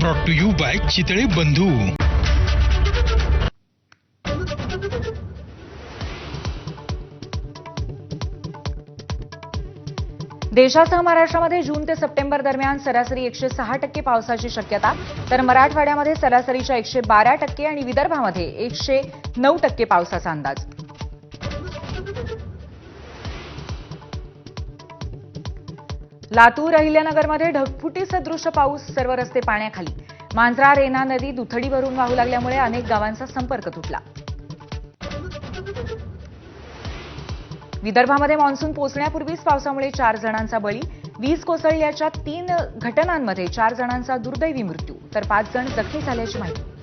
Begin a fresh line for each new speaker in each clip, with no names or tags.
Brought to you by Chitale Bandhu.
देशासह महाराष्ट्रामध्ये जून ते सप्टेंबर दरम्यान सरासरी 106% पावसाची शक्यता, तर मराठवाड्यामध्ये सरासरीच्या 112% आणि विदर्भामध्ये 109% पावसाचा अंदाज। लातूर अहिल्यानगरमध्ये ढगफुटी सदृश पाऊस, सर्व रस्ते पाण्याखाली। मांजरा रेणा नदी दुथडी भरून वाहू लागल्यामुळे अनेक गावांचा संपर्क तुटला। विदर्भामध्ये मान्सून पोहोचण्यापूर्वीच पावसामुळे 4 जणांचा बळी, वीज कोसळल्याच्या 3 घटनांमध्ये 4 जणांचा दुर्दैवी मृत्यू, तर 5 जण जखमी झाल्याची माहिती।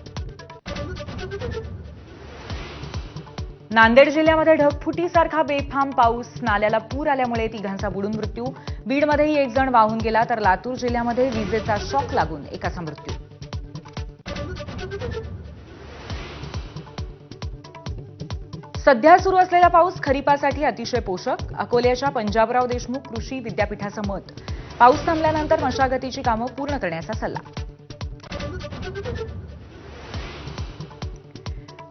नांदेड जिल्ह्यामध्ये ढगफुटीसारखा बेफाम पाऊस, नाल्याला पूर आल्यामुळे 3घांचा बुडून मृत्यू। बीडमध्येही 1 जण वाहून गेला, तर लातूर जिल्ह्यामध्ये विजेचा शॉक लागून एकाचा मृत्यू। सध्या सुरू असलेला पाऊस खरीपासाठी अतिशय पोषक, अकोल्याच्या पंजाबराव देशमुख कृषी विद्यापीठाचं मत। पाऊस थांबल्यानंतर मशागतीची कामं पूर्ण करण्याचा सल्ला।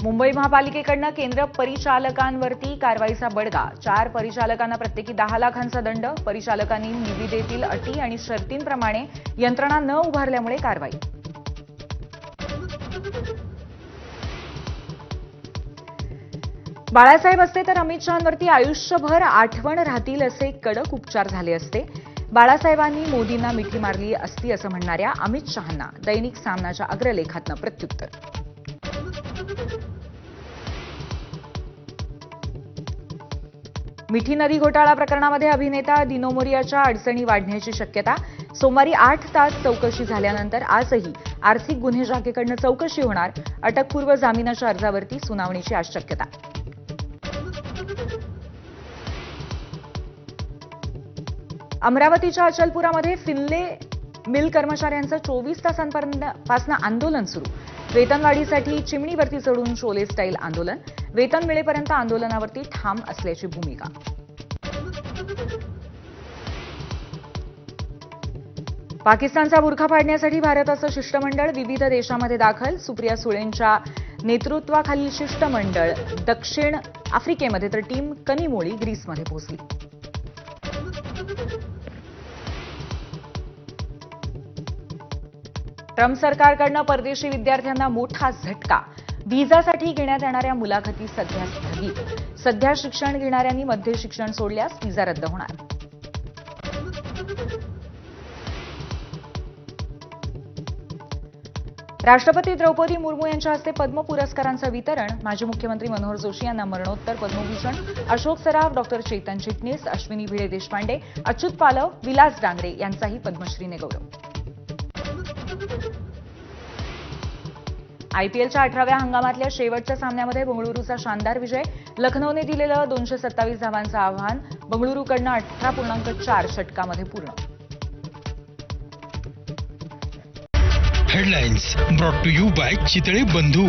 मुंबई महापालिकेकडनं केंद्र परिचालकांवरती कारवाईचा बडगा, 4 परिचालकांना प्रत्येकी 10 लाखांचा दंड। परिचालकांनी निविदेतील अटी आणि शर्तींप्रमाणे यंत्रणा न उभारल्यामुळे कारवाई। बाळासाहेब असते तर अमित शहांवरती आयुष्यभर आठवण राहतील असे कडक उपचार झाले असते। बाळासाहेबांनी मोदींना मिठी मारली असती असं म्हणणाऱ्या अमित शहांना दैनिक सामनाच्या अग्रलेखातनं प्रत्युत्तर। मिठी नदी घोटाळा प्रकरणामध्ये अभिनेता दिनो मोरियाच्या अडचणी वाढण्याची शक्यता। सोमवारी 8 तास चौकशी झाल्यानंतर आजही आर्थिक गुन्हे शाखेकडून चौकशी होणार। अटकपूर्व जामिनाच्या अर्जावरती सुनावणीची आज शक्यता। अमरावतीच्या अचलपुरामध्ये फिनले मिल कर्मचाऱ्यांचं 24 तासांपासून आंदोलन सुरू। वेतनवाढीसाठी चिमणीवरती चढून शोले स्टाईल आंदोलन। वेतन मिळेपर्यंत आंदोलनावरती ठाम असल्याची भूमिका। पाकिस्तानचा बुरखा फाडण्यासाठी भारताचं शिष्टमंडळ विविध देशांमध्ये दाखल। सुप्रिया सुळेंच्या नेतृत्वाखालील शिष्टमंडळ दक्षिण आफ्रिकेमध्ये, तर टीम कनिमोळी ग्रीसमध्ये पोहोचली। ट्रम्प सरकारकडनं परदेशी विद्यार्थ्यांना मोठा झटका। व्हिसासाठी घेण्यात येणाऱ्या मुलाखती सध्या स्थगित। सध्या शिक्षण घेणाऱ्यांनी मध्ये शिक्षण सोडल्यास व्हिसा रद्द होणार। राष्ट्रपती द्रौपदी मुर्मू यांच्या हस्ते पद्म पुरस्कारांचं वितरण। माजी मुख्यमंत्री मनोहर जोशी यांना मरणोत्तर पद्मभूषण, अशोक सराफ, डॉक्टर चेतन चिटणीस, अश्विनी भिडे देशपांडे, अच्युत पालव, विलास डांगरे यांचाही पद्मश्रीने गौरव। आयपीएलच्या 18व्या हंगामातल्या शेवटच्या सामन्यामध्ये बंगळुरूचा शानदार विजय। लखनौने दिलेलं 227 धावांचं आव्हान बंगळुरूकडनं 18.4 षटकामध्ये पूर्ण।
Headlines brought to you by Chitale बंधू।